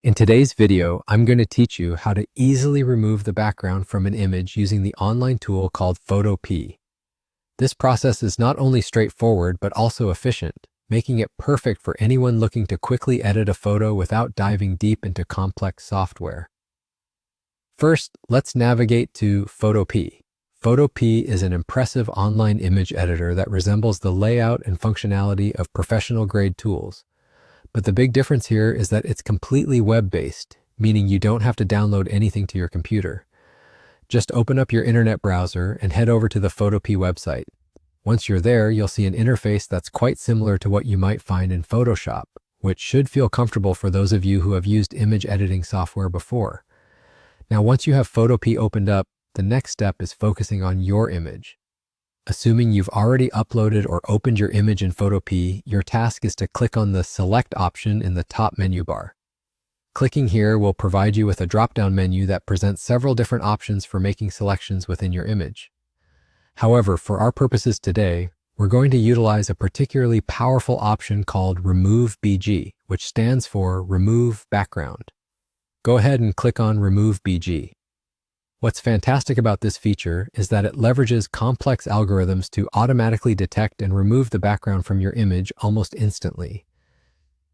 In today's video, I'm going to teach you how to easily remove the background from an image using the online tool called Photopea. This process is not only straightforward but also efficient, making it perfect for anyone looking to quickly edit a photo without diving deep into complex software. First, let's navigate to Photopea. Photopea is an impressive online image editor that resembles the layout and functionality of professional-grade tools. But the big difference here is that it's completely web-based, meaning you don't have to download anything to your computer. Just open up your internet browser and head over to the Photopea website. Once you're there, you'll see an interface that's quite similar to what you might find in Photoshop, which should feel comfortable for those of you who have used image editing software before. Now, once you have Photopea opened up, the next step is focusing on your image. Assuming you've already uploaded or opened your image in Photopea, your task is to click on the Select option in the top menu bar. Clicking here will provide you with a drop-down menu that presents several different options for making selections within your image. However, for our purposes today, we're going to utilize a particularly powerful option called Remove BG, which stands for Remove Background. Go ahead and click on Remove BG. What's fantastic about this feature is that it leverages complex algorithms to automatically detect and remove the background from your image almost instantly.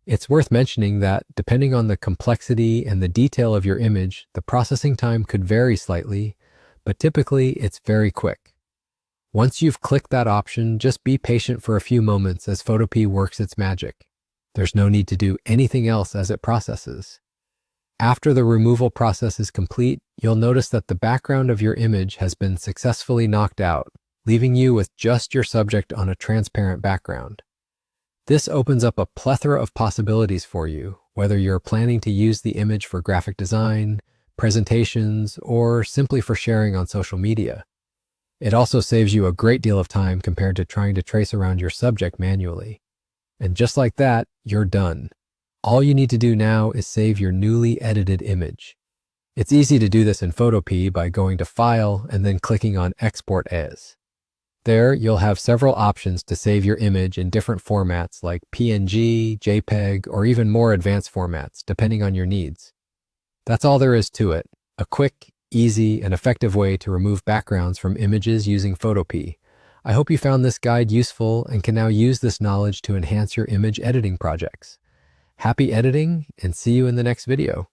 It's worth mentioning that, depending on the complexity and the detail of your image, the processing time could vary slightly, but typically it's very quick. Once you've clicked that option, just be patient for a few moments as Photopea works its magic. There's no need to do anything else as it processes. After the removal process is complete, you'll notice that the background of your image has been successfully knocked out, leaving you with just your subject on a transparent background. This opens up a plethora of possibilities for you, whether you're planning to use the image for graphic design, presentations, or simply for sharing on social media. It also saves you a great deal of time compared to trying to trace around your subject manually. And just like that, you're done. All you need to do now is save your newly edited image. It's easy to do this in Photopea by going to File and then clicking on Export As. There, you'll have several options to save your image in different formats like PNG, JPEG, or even more advanced formats, depending on your needs. That's all there is to it, a quick, easy, and effective way to remove backgrounds from images using Photopea. I hope you found this guide useful and can now use this knowledge to enhance your image editing projects. Happy editing, and see you in the next video.